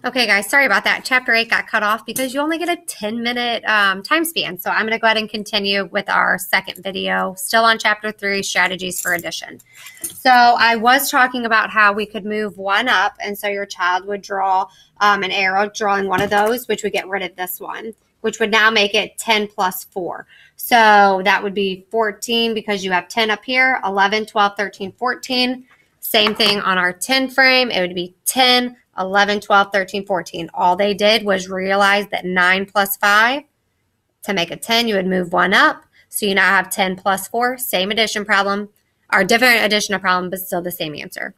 Okay, guys, sorry about that. Chapter 8 got cut off because you only get a 10-minute time span. So I'm going to go ahead and continue with our second video, still on Chapter 3, Strategies for Addition. So I was talking about how we could move one up, and so your child would draw an arrow drawing one of those, which would get rid of this one, which would now make it 10 plus 4. So that would be 14 because you have 10 up here, 11, 12, 13, 14. Same thing on our 10 frame. It would be 10, 11, 12, 13, 14. All they did was realize that 9 plus 5, to make a 10, you would move one up. So you now have 10 plus 4, same addition problem, or different addition of problem, but still the same answer.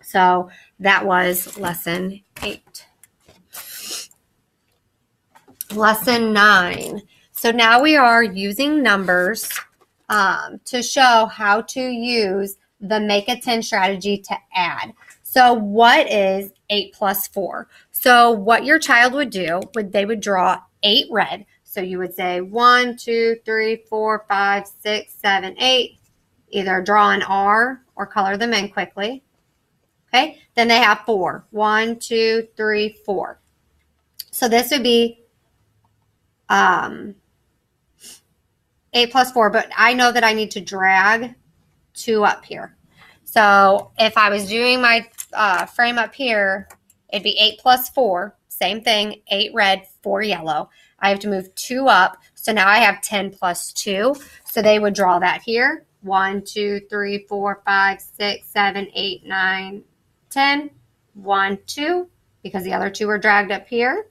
So that was lesson 8. Lesson 9. So now we are using numbers to show how to use the make a 10 strategy to add. So what is 8 plus 4? So what your child would do, they would draw 8 red. So you would say 1, 2, 3, 4, 5, 6, 7, 8. Either draw an R or color them in quickly. Okay, then they have 4. 1, 2, 3, 4. So this would be 8 plus 4, but I know that I need to drag 2 up here. So if I was doing my frame up here, it'd be 8 plus 4, same thing, 8 red, 4 yellow. I have to move 2 up, so now I have 10 plus 2. So they would draw that here. 1, 2, 3, 4, 5, 6, 7, 8, 9, 10. 1, 2, because the other 2 are dragged up here.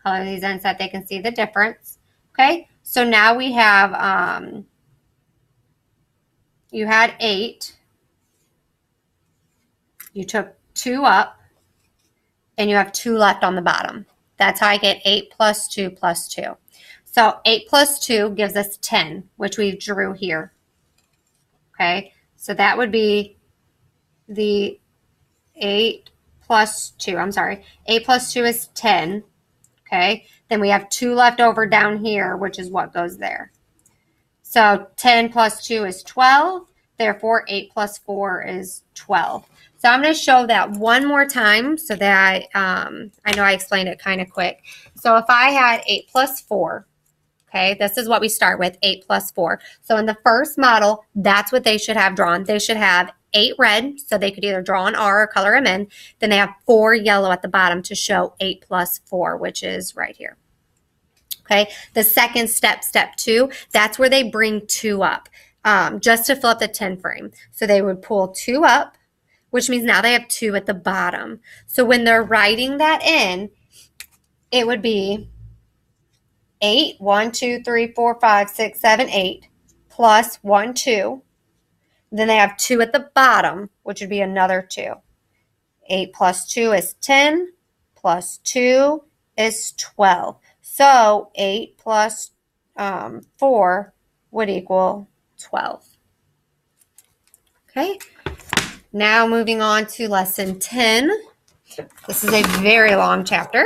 Color these in so that they can see the difference. Okay, so now we have, you had 8. You took 2 up, and you have 2 left on the bottom. That's how I get 8 plus 2 plus 2. So 8 plus 2 gives us 10, which we drew here. Okay, so that would be the 8 plus 2. I'm sorry, 8 plus 2 is 10. Okay, then we have 2 left over down here, which is what goes there. So 10 plus 2 is 12. Therefore, 8 plus 4 is 12. So I'm going to show that one more time so that I know I explained it kind of quick. So if I had 8 plus 4, okay, this is what we start with, 8 plus 4. So in the first model, that's what they should have drawn. They should have 8 red, so they could either draw an R or color them in. Then they have 4 yellow at the bottom to show 8 plus 4, which is right here. Okay, the second step, step 2, that's where they bring 2 up just to fill up the 10 frame. So they would pull 2 up, which means now they have 2 at the bottom. So when they're writing that in, it would be 8, 1, 2, 3, 4, 5, 6, 7, 8, plus 1, 2. Then they have 2 at the bottom, which would be another 2. 8 plus 2 is 10, plus 2 is 12. So 8 plus 4 would equal 12. Okay, now moving on to lesson 10. This is a very long chapter.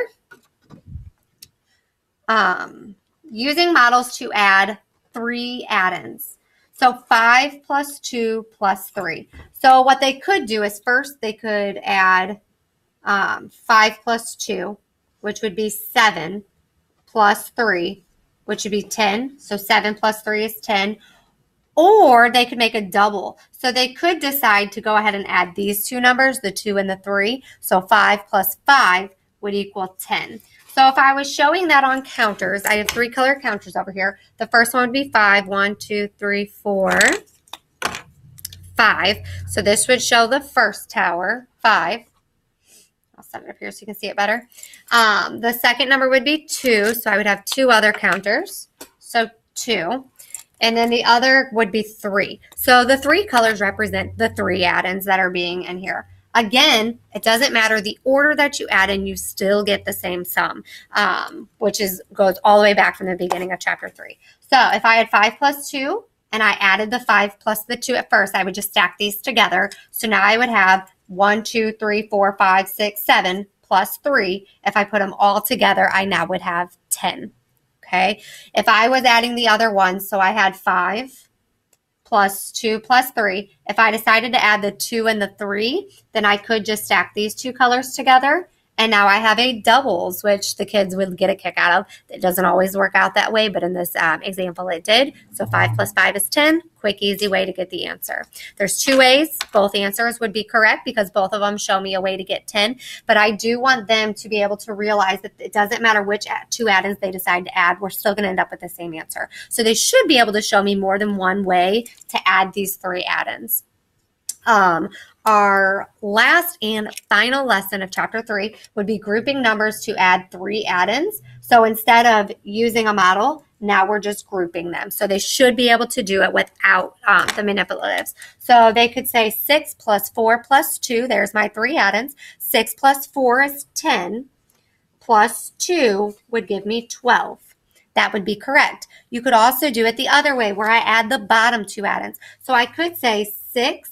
Using models to add 3 add-ins. So 5 plus 2 plus 3. So what they could do is first they could add 5 plus 2, which would be 7, plus 3, which would be 10. So 7 plus 3 is 10. Or they could make a double. So they could decide to go ahead and add these 2 numbers, the 2 and the 3. So 5 plus 5 would equal 10. So if I was showing that on counters, I have 3 color counters over here. The first one would be 5. 1, 2, 3, 4, 5. So this would show the first tower, 5. I'll set it up here so you can see it better. The second number would be 2. So I would have 2 other counters. So 2. And then the other would be 3. So the 3 colors represent the 3 add-ins that are being in here. Again, it doesn't matter the order that you add in, you still get the same sum, which goes all the way back from the beginning of chapter 3. So if I had 5 plus 2 and I added the 5 plus the 2 at first, I would just stack these together. So now I would have 1, 2, 3, 4, 5, 6, 7 plus 3. If I put them all together, I now would have 10. Okay. If I was adding the other ones, so I had 5 plus 2 plus 3. If I decided to add the 2 and the 3, then I could just stack these 2 colors together And now I have a doubles, which the kids would get a kick out of. It doesn't always work out that way, but in this example it did. So 5 plus 5 is 10. Quick, easy way to get the answer. There's two ways. Both answers would be correct because both of them show me a way to get 10. But I do want them to be able to realize that it doesn't matter which two add-ins they decide to add. We're still going to end up with the same answer. So they should be able to show me more than one way to add these three add-ins. Our last and final lesson of chapter 3 would be grouping numbers to add three add-ins. So instead of using a model, now we're just grouping them. So they should be able to do it without the manipulatives. So they could say 6 plus 4 plus 2. There's my three add-ins. 6 plus 4 is 10. Plus 2 would give me 12. That would be correct. You could also do it the other way where I add the bottom two add-ins. So I could say 6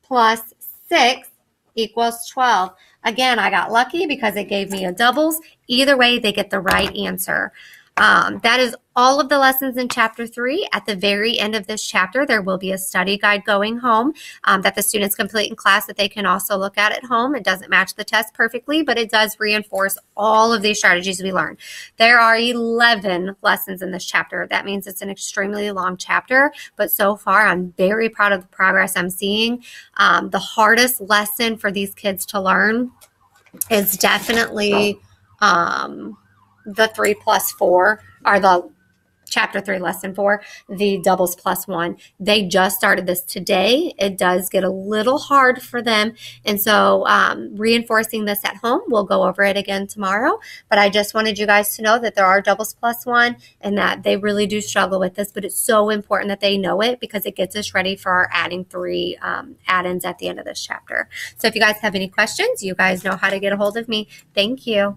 plus 6 equals 12. Again, I got lucky because it gave me a doubles. Either way, they get the right answer. That is all of the lessons in chapter 3. At the very end of this chapter, there will be a study guide going home that the students complete in class that they can also look at home. It doesn't match the test perfectly, but it does reinforce all of these strategies we learned. There are 11 lessons in this chapter. That means it's an extremely long chapter, but so far I'm very proud of the progress I'm seeing. The hardest lesson for these kids to learn is definitely the 3 plus 4, or the chapter 3 lesson 4, the doubles plus 1. They just started this today. It does get a little hard for them, and so reinforcing this at home, we'll go over it again tomorrow, but I just wanted you guys to know that there are doubles plus 1 and that they really do struggle with this, but it's so important that they know it because it gets us ready for our adding 3 add-ins at the end of this chapter. So if you guys have any questions, you guys know how to get a hold of me. Thank you.